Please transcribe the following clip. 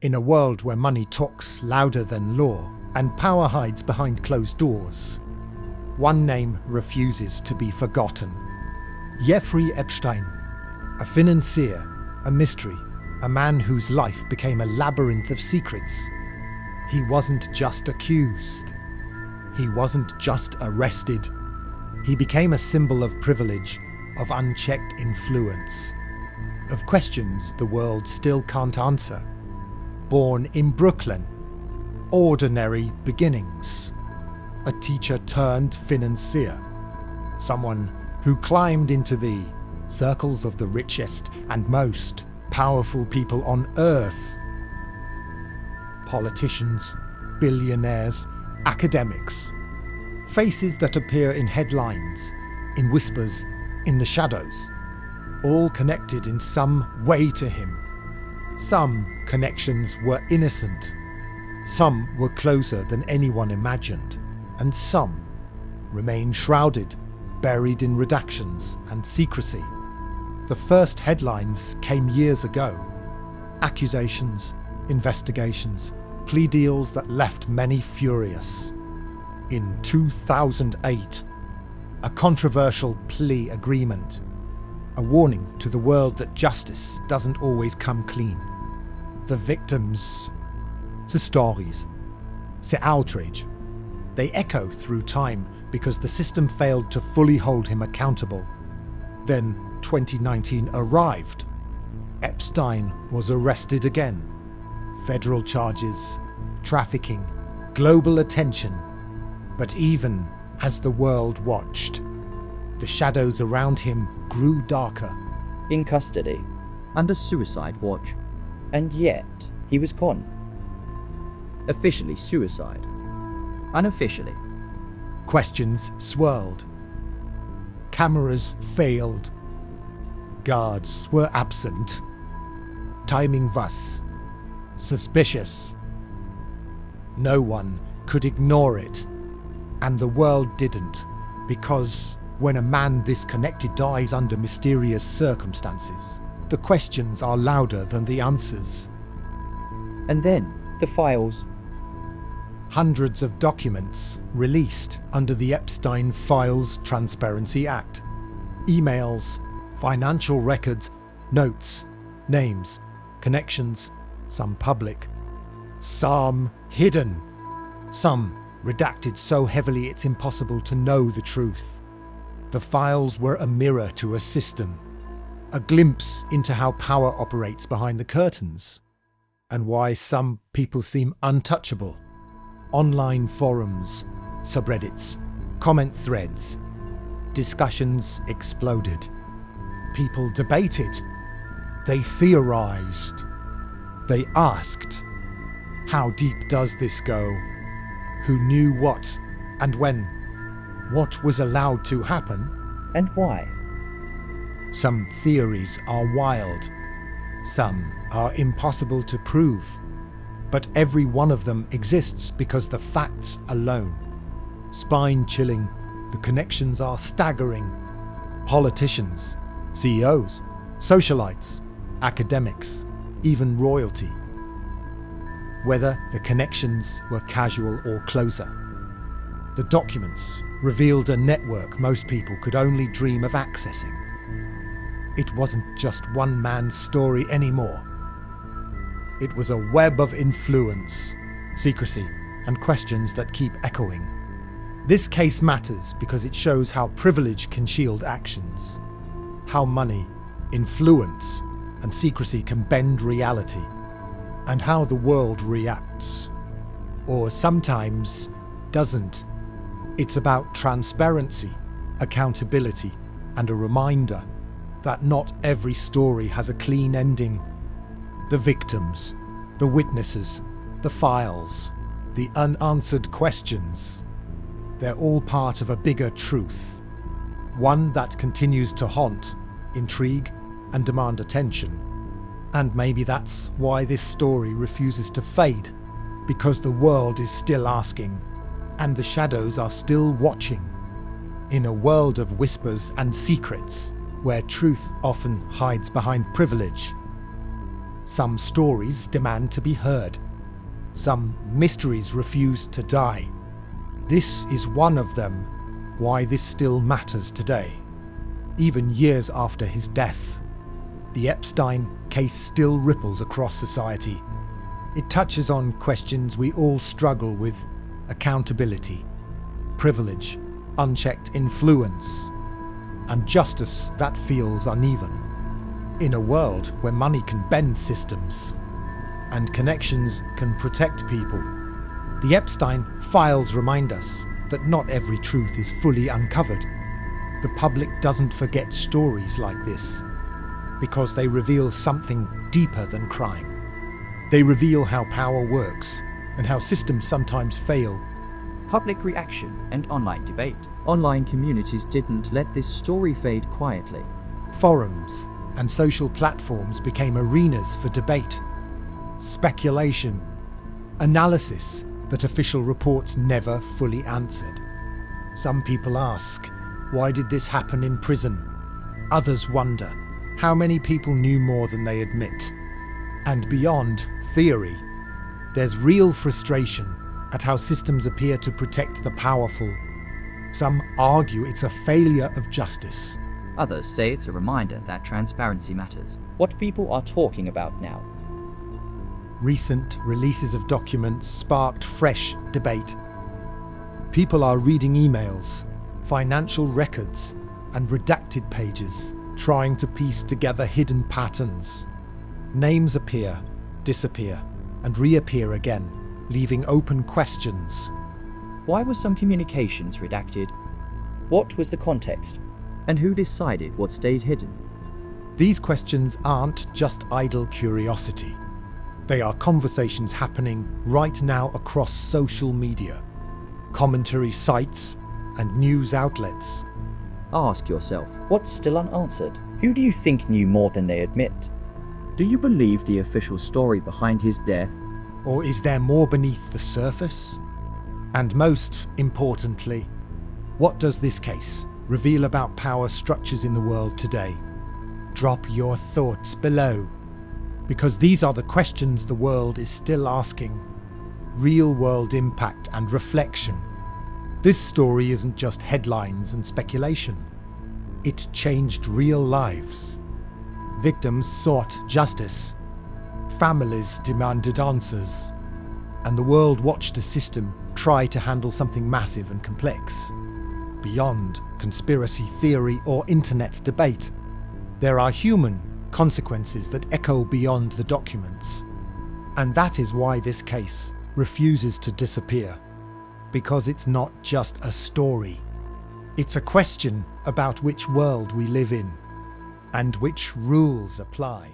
In a world where money talks louder than law and power hides behind closed doors, one name refuses to be forgotten. Jeffrey Epstein, a financier, a mystery, a man whose life became a labyrinth of secrets. He wasn't just accused. He wasn't just arrested. He became a symbol of privilege, of unchecked influence, of questions the world still can't answer. Born in Brooklyn, ordinary beginnings. A teacher turned financier. Someone who climbed into the circles of the richest and most powerful people on earth. Politicians, billionaires, academics. Faces that appear in headlines, in whispers, in the shadows. All connected in some way to him. Some connections were innocent. Some were closer than anyone imagined. And some remain shrouded, buried in redactions and secrecy. The first headlines came years ago. Accusations, investigations, plea deals that left many furious. In 2008, a controversial plea agreement, a warning to the world that justice doesn't always come clean. The victims, the stories, the outrage, they echo through time because the system failed to fully hold him accountable. Then 2019 arrived. Epstein was arrested again. Federal charges, trafficking, global attention. But even as the world watched, the shadows around him grew darker. In custody, under suicide watch. and yet he was gone. Officially suicide. Unofficially. Questions swirled. Cameras failed. Guards were absent. Timing was suspicious. No one could ignore it. And the world didn't, because when a man this connected dies under mysterious circumstances, the questions are louder than the answers. And then the files. Hundreds of documents released under the Epstein Files Transparency Act. Emails, financial records, notes, names, connections, some public, some hidden, some redacted so heavily it's impossible to know the truth. The files were a mirror to a system, a glimpse into how power operates behind the curtains, and why some people seem untouchable. Online forums, subreddits, comment threads, discussions exploded. People debated. They theorized. They asked, how deep does this go? Who knew what and when? What was allowed to happen? And why? Some theories are wild. Some are impossible to prove. But every one of them exists because the facts alone. Spine-chilling, the connections are staggering. Politicians, CEOs, socialites, academics, even royalty. Whether the connections were casual or closer. The documents revealed a network most people could only dream of accessing. It wasn't just one man's story anymore. It was a web of influence, secrecy, and questions that keep echoing. This case matters because it shows how privilege can shield actions, how money, influence, and secrecy can bend reality, and how the world reacts, or sometimes doesn't. It's about transparency, accountability, and a reminder that not every story has a clean ending. The victims, the witnesses, the files, the unanswered questions, they're all part of a bigger truth. One that continues to haunt, intrigue, and demand attention. And maybe that's why this story refuses to fade, because the world is still asking, and the shadows are still watching. In a world of whispers and secrets, where truth often hides behind privilege, Some stories demand to be heard. Some mysteries refuse to die. This is one of them, why this still matters today. Even years after his death, the Epstein case still ripples across society. It touches on questions we all struggle with: accountability, privilege, unchecked influence, and justice that feels uneven. In a world where money can bend systems and connections can protect people, the Epstein Files remind us that not every truth is fully uncovered. The public doesn't forget stories like this because they reveal something deeper than crime. They reveal how power works and how systems sometimes fail. Public reaction and online debate. Online communities didn't let this story fade quietly. Forums and social platforms became arenas for debate, speculation, analysis that official reports never fully answered. Some people ask, why did this happen in prison? Others wonder, how many people knew more than they admit? And beyond theory, there's real frustration at how systems appear to protect the powerful. Some argue it's a failure of justice. Others say it's a reminder that transparency matters. What people are talking about now. Recent releases of documents sparked fresh debate. People are reading emails, financial records, and redacted pages, trying to piece together hidden patterns. Names appear, disappear, and reappear again, leaving open questions. Why were some communications redacted? What was the context? And who decided what stayed hidden? These questions aren't just idle curiosity. They are conversations happening right now across social media, commentary sites, and news outlets. Ask yourself, What's still unanswered? Who do you think knew more than they admit? do you believe the official story behind his death? Or is there more beneath the surface? And most importantly, what does this case reveal about power structures in the world today? Drop your thoughts below, because these are the questions the world is still asking. Real-world impact and reflection. This story isn't just headlines and speculation. It changed real lives. Victims sought justice. Families demanded answers. And the world watched a system try to handle something massive and complex. Beyond conspiracy theory or internet debate, there are human consequences that echo beyond the documents. And that is why this case refuses to disappear. Because it's not just a story. It's a question about which world we live in and which rules apply.